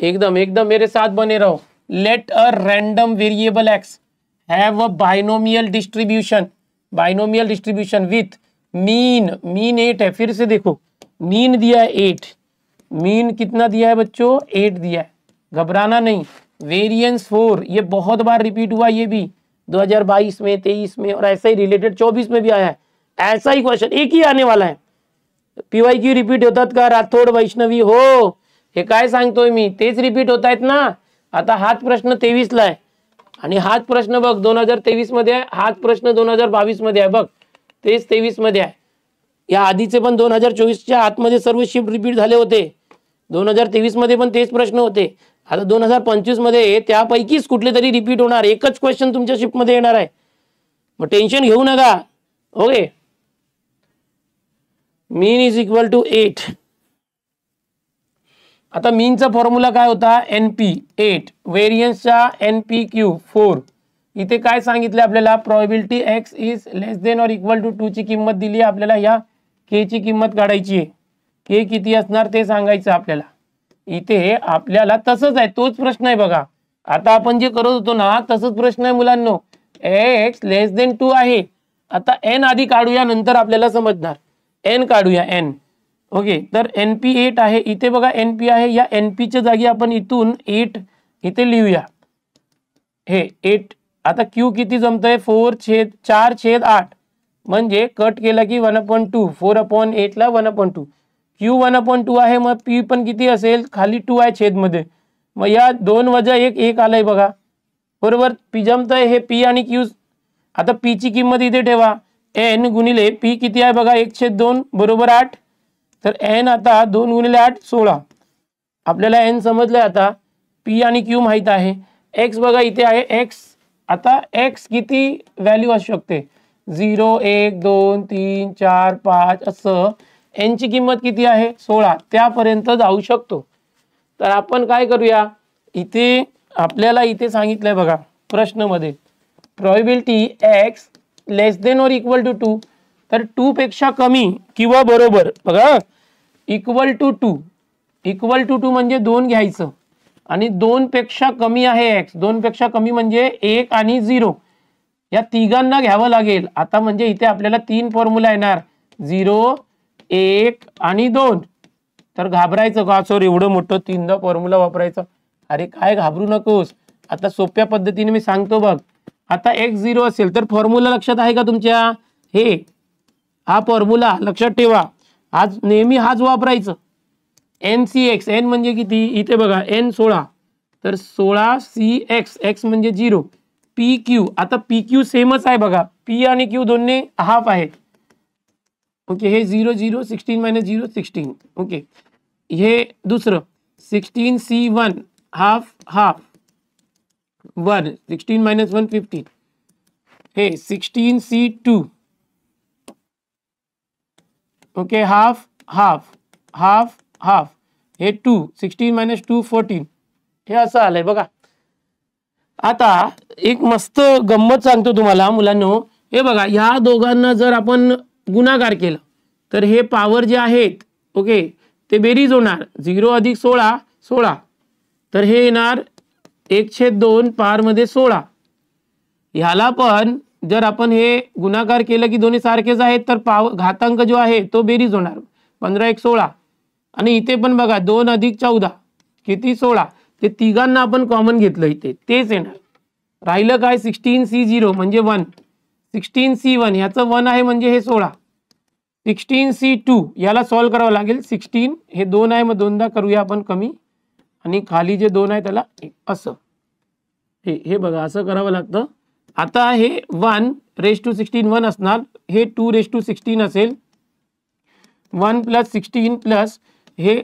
एकदम एकदम मेरे साथ बने रहो। Let a random variable X have a binomial distribution with mean 8 है। फिर से देखो मीन दिया है 8, मीन कितना दिया है बच्चों 8 दिया है, घबराना नहीं। वेरिएंस 4 ये बहुत बार रिपीट हुआ, ये भी 2022 में 23 में और ऐसा ही रिलेटेड 24 में भी आया है। ऐसा ही क्वेश्चन एक ही आने वाला है। PYQ रिपीट होतात का राठोड वैष्णवी हो, हे काय सांगतोय मी, तेच रिपीट होत आहेत ना। आता हाच प्रश्न 23 ला आहे आणि हाच प्रश्न बघ 2023 मध्ये आहे, हाच प्रश्न 2022 मध्ये आहे बघ, तेच 23 मध्ये आहे। या आधीचे पण 2024च्या आतमध्ये सर्व शिफ्ट रिपीट झाले होते, 2023 मध्ये पण तेच प्रश्न होते। आता 2025 मध्ये त्यापैकीच कुठले तरी रिपीट होणार, एकच क्वेश्चन तुमच्या शिफ्ट मध्ये येणार आहे, मग टेन्शन घेऊ नका। Okay, mean is equal to 8। आता मीनचा फॉर्म्युला काय होता NP 8, व्हेरियन्सचा NPQ 4। इथे काय सांगितले आपल्याला, probability x is less than और इक्वल टू 2 ची किंमत दिली आपल्याला, या k ची किंमत काढायची आहे, k किती असणार ते सांगायचं आपल्याला। इथे आपल्याला तसंच आहे, तोच प्रश्न आहे बघा, आता आपण जे करत होतो ना तसंच प्रश्न आहे मुलांनो। x लेस देन 2 आहे, आता n आधी काढूया नंतर आपल्याला समजणार, n काढूया n। ओके, तर NP 8 आहे, इथे बघा NP आहे, या NP च्या जागी आपण इथून 8 इथे लिहूया, हे 8। आता Q किती जमतंय 4/8, म्हणजे कट केला की 1/2, 4/8 ला 1/2, Q 1/2 आहे, मग P पण किती असेल, खाली 2 आहे छेद मध्ये, मग या 2 वजा 1 1 आलाय बघा, बरोबर। P जमतंय हे P आणि Q। आता P ची किंमत इथे ठेवा, n गुणिले P किती आहे बघा 1/2 बरोबर 8, तर n आता 2 गुणिले 8 16, आपल्याला n समजलंय। आता P आणि Q माहित आहे, x बघा इथे आहे x, आता x किती व्हॅल्यू असू शकते 0 1 2 3 4 5 असं, n ची किंमत किती आहे 16, त्यापर्यंत जाऊ शकतो। तर आपण काय करूया, इथे आपल्याला इथे सांगितलंय बघा प्रश्नामध्ये, प्रोबॅबिलिटी x लेस देन और इक्वल टू 2, तर 2 पेक्षा कमी किंवा बरोबर बघा, इक्वल टू 2 म्हणजे 2 घ्यायचं, आणि 2 पेक्षा कमी आहे x, 2 पेक्षा कमी म्हणजे 1 आणि 0, या तिघांना घ्यावं लागेल। आता म्हणजे इथे आपल्याला 3 फॉर्म्युला येणार, 0 1 आणि 2, तर घाबरायचं का सर एवढं मोठं 3दा फॉर्म्युला वापरायचं, अरे काय घाबरू नकोस, आता सोप्या पद्धतीने मी सांगतो बघ। आता x 0 असेल तर फॉर्म्युला लक्षात आहे का तुमच्या, हे हा फॉर्म्युला लक्षात ठेवा, आज नेहमी हाच वापरायचं। NCX, n म्हणजे किती इथे बघा n 16, तर 16CX, x म्हणजे 0, PQ, आता PQ सेमच आहे बघा, P आणि Q दोन्ही हाफ आहेत। ओके, हे 0 0 16 - 0 16, ओके, हे दुसरं 16C1 हाफ हाफ 1, 16 - 1 15, हे 16C2 okay half half half half, हे 2 16 - 2 14, हे असं आलंय बघा। आता एक मस्त गंमत सांगतो तुम्हाला मुलांनो, हे बघा ह्या दोघांना जर आपण गुणाकार केलं तर हे पॉवर जे आहेत ओके ते बेरीज होणार, 0 + 16 16, तर हे येणार 1/2 पावर मध्ये 16। ह्याला पण जर आपण हे गुणाकार केलं की दोन्ही सारखेच आहेत, तर घातांक जो आहे तो बेरीज होणार, 15 1 16, आणि इथे पण बघा 2 + 14 किती 16, ते तिघांना आपण कॉमन घेतलं इथे, तेच येणार। राहिलं काय 16C0 म्हणजे 1, 16C1 ह्याचं 1 आहे म्हणजे हे 16, 16C2 याला सॉल्व्ह करावं लागेल, 16 हे 2 आहे, मग 2दा करूया आपण कमी, आणि खाली जे 2 आहे त्याला असं, हे बघा असं करावं लागतं। आता हे 1/16 1 असणार, हे 2/16 असेल, 1 + 16 प्लस हे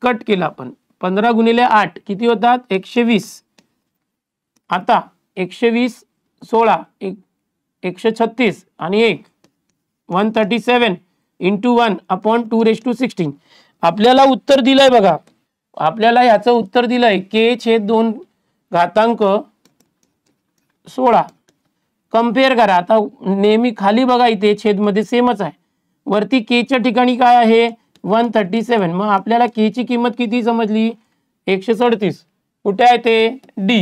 कट केलं आपण, 15 गुणिले 8 किती होतात 120, आता 120 16 136 आणि 1 137 × 1/2/16, आपल्याला उत्तर दिलंय बघा, आपल्याला ह्याचं उत्तर दिलंय k/2 घातांक 16। कंपेअर करा, आता नेहमी खाली बघा इथे छेद मध्ये सेमच आहे, वरती k च्या ठिकाणी काय आहे 137, मग आपल्याला k ची किंमत किती समजली 137 कुठे आहे ते डी